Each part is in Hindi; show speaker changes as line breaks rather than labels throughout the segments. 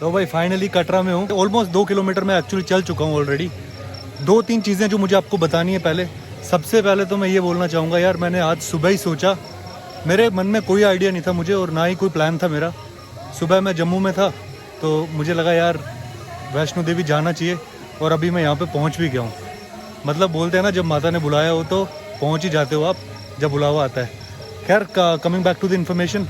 तो भाई फाइनली कटरा में हूँ। ऑलमोस्ट 2 किलोमीटर मैं एक्चुअली चल चुका हूँ ऑलरेडी। 2-3 चीज़ें जो मुझे आपको बतानी है। पहले सबसे पहले तो मैं ये बोलना चाहूँगा यार, मैंने आज सुबह ही सोचा, मेरे मन में कोई आइडिया नहीं था मुझे और ना ही कोई प्लान था मेरा। सुबह मैं जम्मू में था तो मुझे लगा यार वैष्णो देवी जाना चाहिए और अभी मैं यहाँ पे पहुँच भी गया हूँ। मतलब बोलते हैं ना, जब माता ने बुलाया हो तो पहुँच ही जाते हो आप, जब बुलावा आता है। खैर coming back to the information,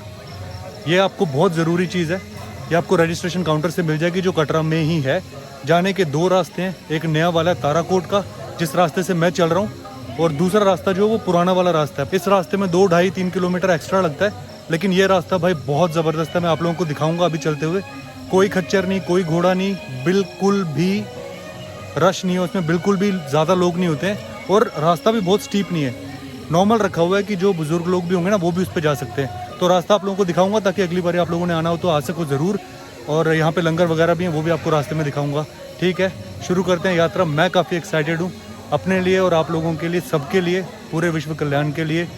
ये आपको बहुत ज़रूरी चीज़ है। ये आपको रजिस्ट्रेशन काउंटर से मिल जाएगी जो कटरा में ही है। जाने के 2 रास्ते हैं, एक नया वाला है ताराकोट का जिस रास्ते से मैं चल रहा हूँ, और दूसरा रास्ता जो वो पुराना वाला रास्ता है। इस रास्ते में 2-2.5-3 किलोमीटर एक्स्ट्रा लगता है, लेकिन ये रास्ता भाई बहुत ज़बरदस्त है। मैं आप लोगों को दिखाऊंगा अभी चलते हुए। कोई खच्चर नहीं, कोई घोड़ा नहीं, बिल्कुल भी रश नहीं है उसमें, बिल्कुल भी ज़्यादा लोग नहीं होते हैं, और रास्ता भी बहुत स्टीप नहीं है, नॉर्मल रखा हुआ है कि जो बुज़ुर्ग लोग भी होंगे ना वो भी उस पर जा सकते हैं। तो रास्ता आप लोगों को दिखाऊंगा ताकि अगली बार आप लोगों ने आना हो तो आ सको ज़रूर। और यहाँ पे लंगर वगैरह भी हैं, वो भी आपको रास्ते में दिखाऊंगा। ठीक है, शुरू करते हैं यात्रा। मैं काफ़ी एक्साइटेड हूँ अपने लिए और आप लोगों के लिए, सबके लिए, पूरे विश्व कल्याण के लिए,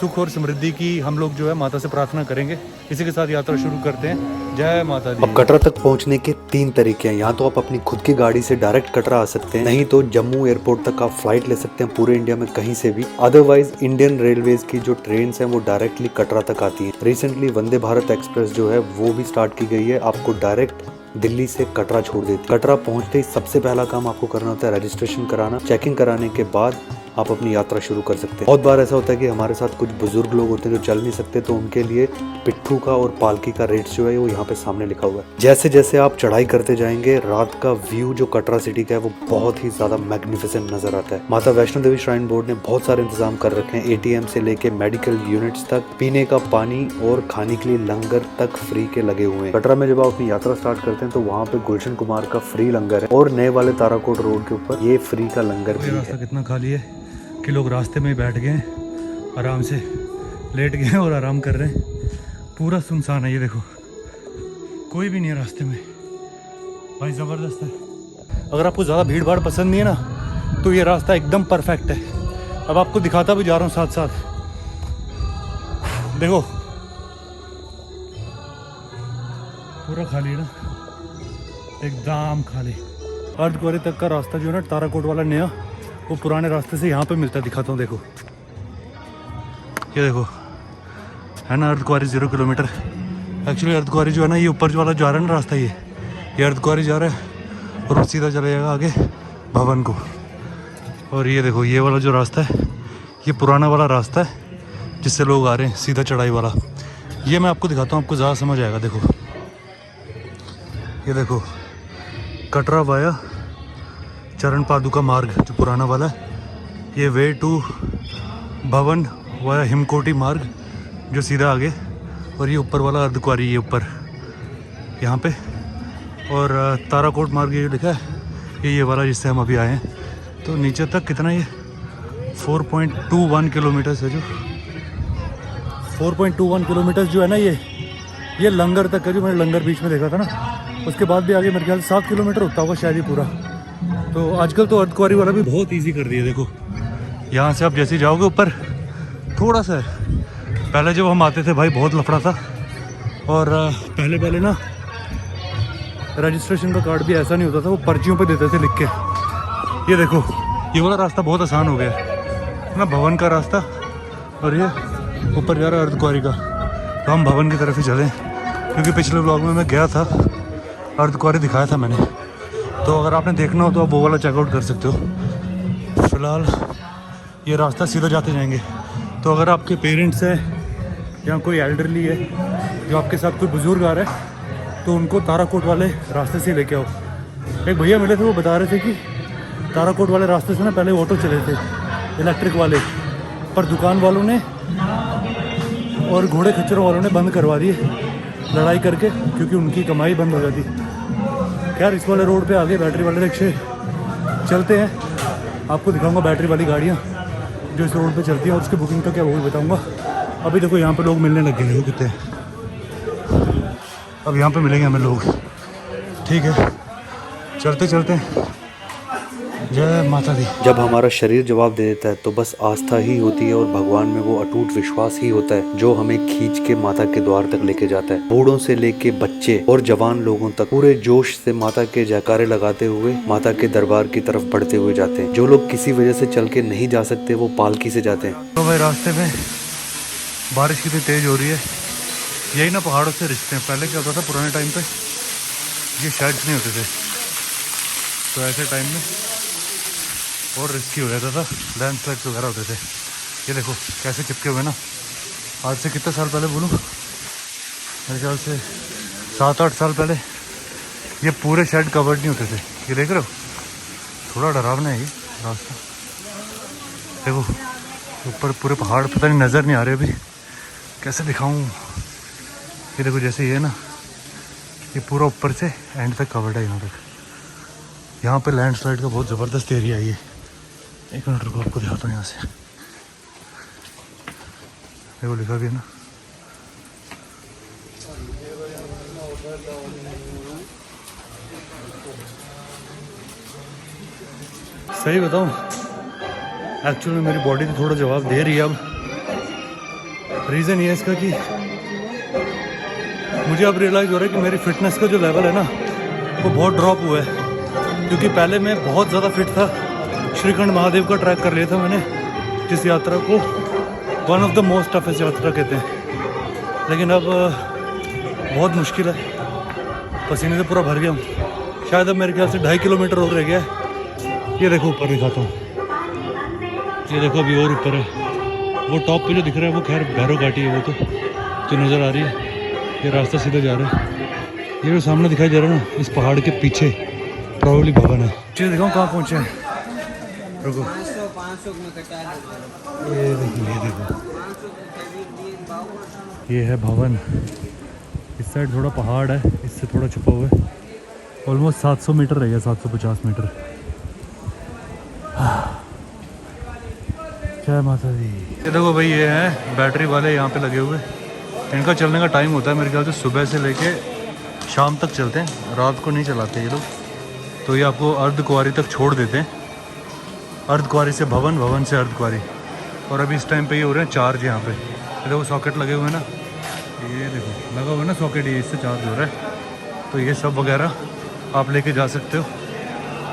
सुख और समृद्धि की हम लोग जो है माता से प्रार्थना करेंगे। इसी के साथ यात्रा शुरू करते हैं। जय माता दी।
अब कटरा तक पहुंचने के 3 तरीके हैं। यहाँ तो आप अपनी खुद की गाड़ी से डायरेक्ट कटरा आ सकते हैं, नहीं तो जम्मू एयरपोर्ट तक आप फ्लाइट ले सकते हैं पूरे इंडिया में कहीं से भी। अदरवाइज इंडियन रेलवेज की जो ट्रेन हैं वो डायरेक्टली कटरा तक आती हैं। रिसेंटली वंदे भारत एक्सप्रेस जो है वो भी स्टार्ट की गई है, आपको डायरेक्ट दिल्ली से कटरा छोड़ देती है। कटरा पहुंचते ही सबसे पहला काम आपको करना होता है रजिस्ट्रेशन कराना। चेकिंग कराने के बाद आप अपनी यात्रा शुरू कर सकते हैं। बहुत बार ऐसा होता है कि हमारे साथ कुछ बुजुर्ग लोग होते हैं जो चल नहीं सकते, तो उनके लिए पिट्ठू का और पालकी का रेट्स जो है वो यहाँ पे सामने लिखा हुआ है। जैसे जैसे आप चढ़ाई करते जाएंगे, रात का व्यू जो कटरा सिटी का है वो बहुत ही ज्यादा मैग्निफिसेंट नजर आता है। माता वैष्णो देवी श्राइन बोर्ड ने बहुत सारे इंतजाम कर रखे हैं, ATM से लेके मेडिकल यूनिट्स तक, पीने का पानी और खाने के लिए लंगर तक फ्री के लगे हुए हैं। कटरा में जब आप अपनी यात्रा स्टार्ट करते हैं तो वहाँ पे गुलशन कुमार का फ्री लंगर है, और नए वाले ताराकोट रोड के ऊपर ये फ्री का लंगर भी है।
कितना खाली है कि लोग रास्ते में ही बैठ गए, आराम से लेट गए और आराम कर रहे हैं। पूरा सुनसान है, ये देखो कोई भी नहीं है रास्ते में भाई, ज़बरदस्त है। अगर आपको ज़्यादा भीड़ भाड़ पसंद नहीं है ना तो ये रास्ता एकदम परफेक्ट है। अब आपको दिखाता भी जा रहा हूँ साथ साथ, देखो पूरा खाली है ना, एकदम खाली। अर्धकुंवारी तक का रास्ता जो है ना ताराकोट वाला नया, वो पुराने रास्ते से यहाँ पे मिलता है। दिखाता हूँ, देखो ये देखो है ना अर्धकुंवारी 0 किलोमीटर। एक्चुअली अर्धकुंवारी जो है ना ये ऊपर जो वाला जा रहा है ना रास्ता, ये अर्धकुंवारी जा रहा है और वो सीधा चला जाएगा आगे भवन को। और ये देखो ये वाला जो रास्ता है ये पुराना वाला रास्ता है जिससे लोग आ रहे हैं सीधा चढ़ाई वाला। ये मैं आपको दिखाता हूँ, आपको ज़्यादा समझ आएगा। देखो ये देखो कटरा वाया चरण पादुका मार्ग जो पुराना वाला है, ये वे टू भवन वाया हिमकोटी मार्ग जो सीधा आगे, और ये ऊपर वाला अर्धकुंवारी ये ऊपर यहाँ पे, और ताराकोट मार्ग ये लिखा है ये वाला जिससे हम अभी आए हैं। तो नीचे तक कितना, ये 4.21 किलोमीटर है, जो 4.21 किलोमीटर जो है ना ये लंगर तक है, जो मैंने लंगर बीच में देखा था ना। उसके बाद भी आगे मेरे ख्याल 7 किलोमीटर होता होगा शायद ये पूरा। तो आजकल तो अर्धकुंवारी वाला भी बहुत इजी कर दिया। देखो यहाँ से आप जैसे जाओगे ऊपर थोड़ा सा है, पहले जब हम आते थे भाई बहुत लफड़ा था, और पहले ना रजिस्ट्रेशन का कार्ड भी ऐसा नहीं होता था, वो पर्चियों पे देते थे लिख के। ये देखो ये वाला रास्ता बहुत आसान हो गया है ना, भवन का रास्ता, और ये ऊपर जा रहा है अर्धकुंवारी का। तो हम भवन की तरफ ही चलें, क्योंकि पिछले व्लॉग में मैं गया था, अर्धकुंवारी दिखाया था मैंने, तो अगर आपने देखना हो तो आप वो वाला चेकआउट कर सकते हो। फ़िलहाल ये रास्ता सीधा जाते जाएंगे। तो अगर आपके पेरेंट्स हैं या कोई एल्डरली है, जो आपके साथ कोई बुज़ुर्ग आ रहा है, तो उनको ताराकोट वाले रास्ते से लेके आओ। एक भैया मिले थे, वो बता रहे थे कि ताराकोट वाले रास्ते से ना पहले ऑटो चले थे इलेक्ट्रिक वाले, पर दुकान वालों ने और घोड़े खच्चरों वालों ने बंद करवा दिए लड़ाई करके, क्योंकि उनकी कमाई बंद हो जाती। खैर इस वाले रोड पे आगे बैटरी वाले रिक्शे चलते हैं, आपको दिखाऊंगा बैटरी वाली गाड़ियाँ जो इस रोड पे चलती हैं, और उसकी बुकिंग का क्या वो भी बताऊंगा। अभी देखो यहाँ पे लोग मिलने लग गए, वो कितने हैं। अब यहाँ पे मिलेंगे हमें लोग, ठीक है चलते चलते जय माता दी।
जब हमारा शरीर जवाब दे देता है तो बस आस्था ही होती है और भगवान में वो अटूट विश्वास ही होता है जो हमें खींच के माता के द्वार तक लेके जाता है। बूढ़ों से लेके बच्चे और जवान लोगों तक पूरे जोश से माता के जयकारे लगाते हुए माता के दरबार की तरफ बढ़ते हुए जाते हैं। जो लोग किसी वजह से चल के नहीं जा सकते वो पालकी से जाते हैं।
तो भाई रास्ते में बारिश कितनी तेज हो रही है। यही ना पहाड़ों से रिश्ते हैं। पहले क्या होता था पुराने टाइम पे, ये शेड्स नहीं होते थे, तो ऐसे टाइम में और रिस्की हो जाता था, लैंडस्लाइड्स वगैरह होते थे। ये देखो कैसे चिपके हुए ना। आज से कितने साल पहले बोलूँ, मेरे ख्याल से 7-8 साल पहले ये पूरे शेड कवर्ड नहीं होते थे। ये देख रहे हो, थोड़ा डरावना है ये रास्ता। देखो ऊपर पूरे पहाड़, पता नहीं नज़र नहीं आ रहे अभी, कैसे दिखाऊं। ये देखो जैसे ये ना, ये पूरा ऊपर से एंड तक कवर्ड है यहाँ तक। यहाँ पे लैंडस्लाइड का बहुत ज़बरदस्त एरिया है ये। एक मिनट रुको, आपको दिखाता हूँ यहाँ से। देखो लिखा भी है ना, सही बताऊँ एक्चुअली मेरी बॉडी तो थोड़ा जवाब दे रही है अब। रीज़न ये है इसका कि मुझे अब रियलाइज़ हो रहा है कि मेरी फिटनेस का जो लेवल है ना वो बहुत ड्रॉप हुआ है। क्योंकि पहले मैं बहुत ज़्यादा फिट था। श्रीखंड महादेव का ट्रैक कर लिया था मैंने, जिस यात्रा को one of the most toughest यात्रा कहते हैं। लेकिन अब बहुत मुश्किल है, पसीने से पूरा भर गया हूँ। शायद अब मेरे ख्याल से 2.5 किलोमीटर और रह गया है। ये देखो ऊपर दिखाता हूँ, ये देखो अभी और ऊपर है। वो टॉप पे जो दिख रहा है वो खैर भैरव घाटी है, वो तो जो नज़र आ रही है। ये रास्ता सीधा जा रहा है। ये जो सामने दिखाई दे रहा है ना, इस पहाड़ के पीछे प्रॉब्ली भवन है। चलिए दिखाऊँ कहाँ पहुँचे हैं, रुको। ये देखो ये है भवन। इस साइड थोड़ा पहाड़ है, इससे थोड़ा छुपा हुआ है। ऑलमोस्ट 700 मीटर रह गया, 750 मीटर। जय माता दी। ये देखो भाई, ये हैं बैटरी वाले यहाँ पे लगे हुए। इनका चलने का टाइम होता है मेरे ख्याल से सुबह से लेके शाम तक चलते हैं, रात को नहीं चलाते ये लोग। तो ये आपको अर्धकुंवारी तक छोड़ देते हैं, अर्धकुंवारी से भवन, भवन से अर्धकुंवारी। और अभी इस टाइम पे ये हो रहे हैं चार्ज यहाँ पे। ये देखो सॉकेट लगे हुए हैं ना, ये देखो लगा हुआ है ना सॉकेट, ये इससे चार्ज हो रहा है। तो ये सब वगैरह आप लेके जा सकते हो।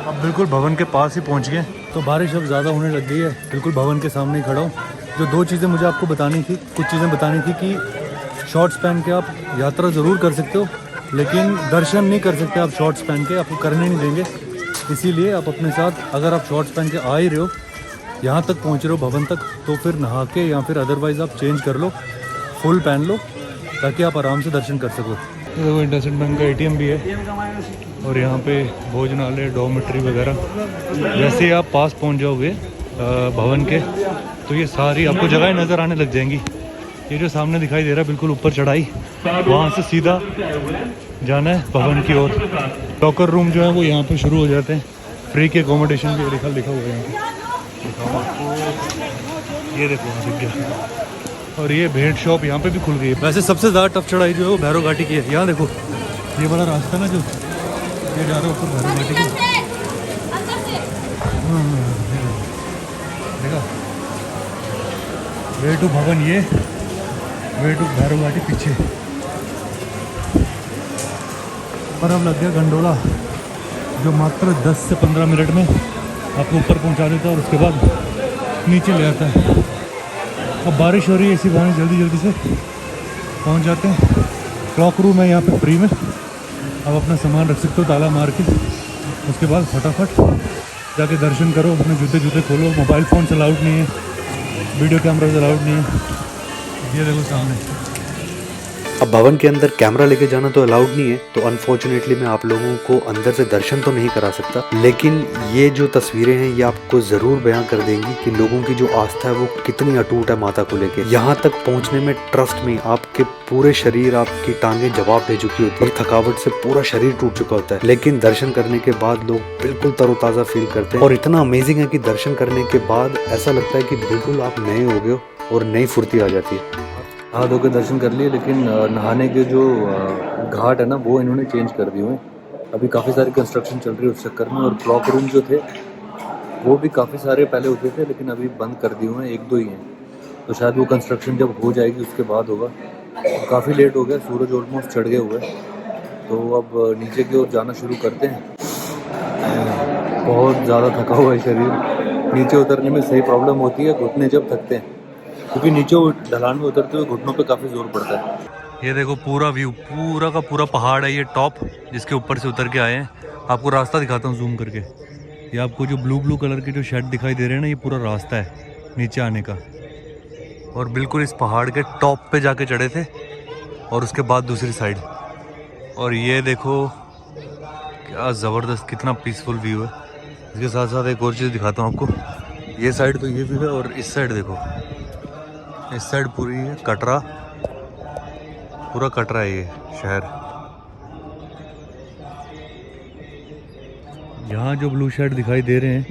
अब बिल्कुल भवन के पास ही पहुँच गए। तो बारिश अब ज़्यादा होने लग गई है, बिल्कुल भवन के सामने ही खड़ा हूँ। जो 2 चीज़ें मुझे आपको बतानी थी, कुछ चीज़ें बतानी थी कि शॉर्ट्स पहन के आप यात्रा ज़रूर कर सकते हो, लेकिन दर्शन नहीं कर सकते आप शॉर्ट्स पहन के, आपको करने नहीं देंगे। इसीलिए आप अपने साथ, अगर आप शॉर्ट्स पहन के आ ही रहे हो, यहाँ तक पहुँच रहे हो भवन तक, तो फिर नहा के या फिर अदरवाइज़ आप चेंज कर लो, फुल पहन लो, ताकि आप आराम से दर्शन कर सको। देखो इंडसइंड बैंक का ATM भी है और यहाँ पे भोजनालय, डॉर्मेट्री वगैरह। जैसे ही आप पास पहुँच जाओगे भवन के, तो ये सारी आपको जगह नज़र आने लग जाएंगी। ये जो सामने दिखाई दे रहा है बिल्कुल ऊपर चढ़ाई, वहाँ से सीधा जाना है भवन की ओर। लॉकर रूम जो है वो यहाँ पे शुरू हो जाते हैं। फ्री की एकोमोडेशन भी लिखा हुआ है यहाँ पे। ये देखो दिख गया। और ये भेंट शॉप यहाँ पे भी खुल गई है। वैसे सबसे ज़्यादा टफ चढ़ाई जो है वो भैरव घाटी की है। यहाँ देखो ये वाला रास्ता ना, जो ये जा रहा है ऊपर भैरव घाटी की। देखा, वे टू भवन ये, वे टू भैरव घाटी पीछे। पर अब लग गया गंडोला, जो मात्र 10 से 15 मिनट में आपको ऊपर पहुंचा देता है और उसके बाद नीचे ले आता है। अब बारिश हो रही है, इसी बहाने जल्दी जल्दी से पहुंच जाते हैं। क्लॉक रूम है यहाँ पे फ्री में, आप अपना सामान रख सकते हो ताला मार के। उसके बाद फटाफट जाके दर्शन करो, अपने जूते खोलो। मोबाइल फ़ोन अलाउड नहीं है, वीडियो कैमरा अलाउड नहीं है। ये देखो सामने।
अब भवन के अंदर कैमरा लेके जाना तो अलाउड नहीं है, तो अनफॉर्चुनेटली मैं आप लोगों को अंदर से दर्शन तो नहीं करा सकता, लेकिन ये जो तस्वीरें हैं ये आपको जरूर बयां कर देंगी कि लोगों की जो आस्था है वो कितनी अटूट है माता को लेके। यहाँ तक पहुँचने में ट्रस्ट में आपके पूरे शरीर, आपकी टांगे जवाब दे चुकी होती है, थकावट से पूरा शरीर टूट चुका होता है, लेकिन दर्शन करने के बाद लोग बिल्कुल तरोताज़ा फील करते हैं। और इतना अमेजिंग है कि दर्शन करने के बाद ऐसा लगता है कि बिल्कुल आप नए हो गए हो और नई फुर्ती आ जाती है। हाथ धो के दर्शन कर लिए, लेकिन नहाने के जो घाट है ना वो इन्होंने चेंज कर दिए हुए। अभी काफ़ी सारी कंस्ट्रक्शन चल रही है उस चक्कर में। और क्लॉक रूम जो थे वो भी काफ़ी सारे पहले होते थे लेकिन अभी बंद कर दिए हुए हैं, एक दो ही हैं। तो शायद वो कंस्ट्रक्शन जब हो जाएगी उसके बाद होगा। काफ़ी लेट हो गया, सूरज ऑलमोस्ट चढ़ गए हुए, तो अब नीचे की ओर जाना शुरू करते हैं। बहुत ज़्यादा थका हुआ है शरीर। नीचे उतरने में सही प्रॉब्लम होती है घुटने जब थकते हैं, क्योंकि नीचे ढलान में उतरते हुए घुटनों पे काफ़ी जोर पड़ता है।
ये देखो पूरा व्यू, पूरा का पूरा पहाड़ है ये टॉप, जिसके ऊपर से उतर के आए हैं। आपको रास्ता दिखाता हूँ जूम करके। ये आपको जो ब्लू कलर के जो शेड दिखाई दे रहे हैं ना, ये पूरा रास्ता है नीचे आने का। और बिल्कुल इस पहाड़ के टॉप पे जाके चढ़े थे और उसके बाद दूसरी साइड। और ये देखो क्या ज़बरदस्त, कितना पीसफुल व्यू है। इसके साथ साथ एक और चीज़ दिखाता हूँ आपको। ये साइड तो ये व्यू है और इस साइड देखो, इस साइड पूरी है कटरा, पूरा कटरा है ये शहर। यहाँ जो ब्लू शेड दिखाई दे रहे हैं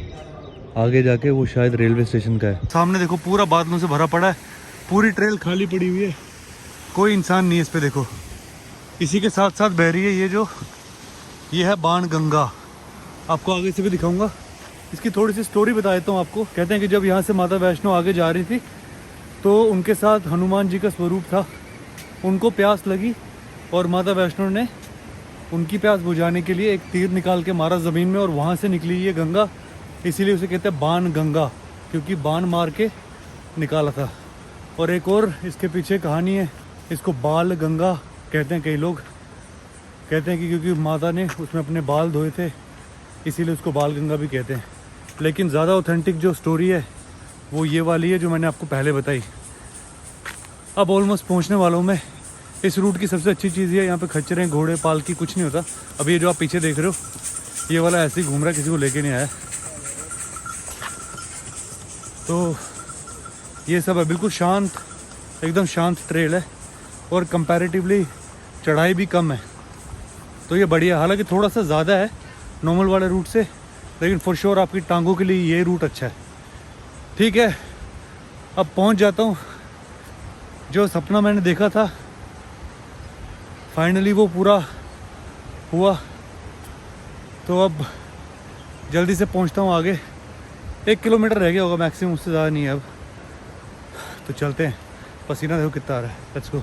आगे जाके, वो शायद रेलवे स्टेशन का है। सामने देखो पूरा बादलों से भरा पड़ा है, पूरी ट्रेल खाली पड़ी हुई है, कोई इंसान नहीं है इस पे। देखो इसी के साथ साथ बह रही है ये है बाण गंगा। आपको आगे से भी दिखाऊंगा। इसकी थोड़ी सी स्टोरी बता देता हूँ आपको। कहते हैं कि जब यहाँ से माता वैष्णो आगे जा रही थी तो उनके साथ हनुमान जी का स्वरूप था। उनको प्यास लगी और माता वैष्णो ने उनकी प्यास बुझाने के लिए एक तीर निकाल के मारा ज़मीन में, और वहाँ से निकली ये गंगा। इसीलिए उसे कहते हैं बाण गंगा, क्योंकि बाण मार के निकाला था। और एक और इसके पीछे कहानी है, इसको बाल गंगा कहते हैं। कई लोग कहते हैं कि क्योंकि माता ने उसमें अपने बाल धोए थे, इसीलिए उसको बाल गंगा भी कहते हैं। लेकिन ज़्यादा ऑथेंटिक जो स्टोरी है वो ये वाली है जो मैंने आपको पहले बताई। अब ऑलमोस्ट पहुंचने वाला हूँ मैं। इस रूट की सबसे अच्छी चीज़ ये है, यहाँ पे खच्चरें, घोड़े, पालकी कुछ नहीं होता। अब ये जो आप पीछे देख रहे हो, ये वाला ऐसे ही घूम रहा है, किसी को लेके नहीं आया। तो ये सब है, बिल्कुल शांत, एकदम शांत ट्रेल है और कंपैरेटिवली चढ़ाई भी कम है, तो ये बढ़िया। हालांकि थोड़ा सा ज़्यादा है नॉर्मल वाले रूट से, लेकिन फॉर श्योर आपकी टांगों के लिए ये रूट अच्छा है। ठीक है, अब पहुंच जाता हूँ। जो सपना मैंने देखा था फाइनली वो पूरा हुआ, तो अब जल्दी से पहुंचता हूँ आगे। 1 किलोमीटर रह गया होगा मैक्सिमम, उससे ज़्यादा नहीं है अब। तो चलते हैं, पसीना देखो कितना आ रहा है। Let's go.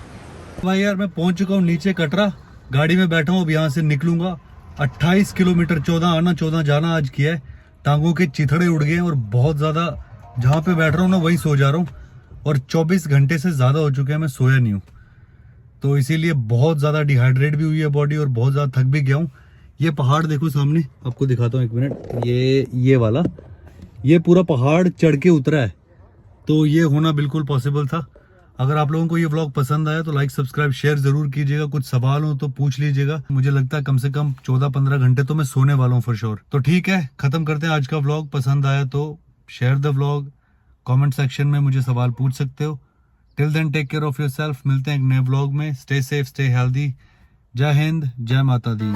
भाई यार मैं पहुंच चुका हूँ नीचे कटरा, गाड़ी में बैठा हूँ, अब यहाँ से निकलूंगा। 28 किलोमीटर, 14 आना 14 जाना आज किया है। टांगों के चिथड़े उड़ गए हैं और बहुत ज़्यादा, जहाँ पे बैठ रहा हूँ ना वहीं सो जा रहा हूँ। और 24 घंटे से ज़्यादा हो चुके हैं मैं सोया नहीं हूँ, तो इसीलिए बहुत ज़्यादा डिहाइड्रेट भी हुई है बॉडी और बहुत ज़्यादा थक भी गया हूँ। ये पहाड़ देखो सामने, आपको दिखाता हूँ 1 मिनट। ये वाला, ये पूरा पहाड़ चढ़ के उतरा है, तो ये होना बिल्कुल पॉसिबल था। अगर आप लोगों को ये व्लॉग पसंद आया तो लाइक, सब्सक्राइब, शेयर ज़रूर कीजिएगा। कुछ सवाल हो तो पूछ लीजिएगा। मुझे लगता है कम से कम 14-15 घंटे तो मैं सोने वाला हूँ फॉर श्योर। तो ठीक है, ख़त्म करते हैं आज का व्लॉग। पसंद आया तो share the vlog, comment section में मुझे सवाल पूछ सकते हो। Till then take care of yourself. मिलते हैं एक नए व्लॉग में। Stay safe, stay healthy. जय हिंद, जय माता दी।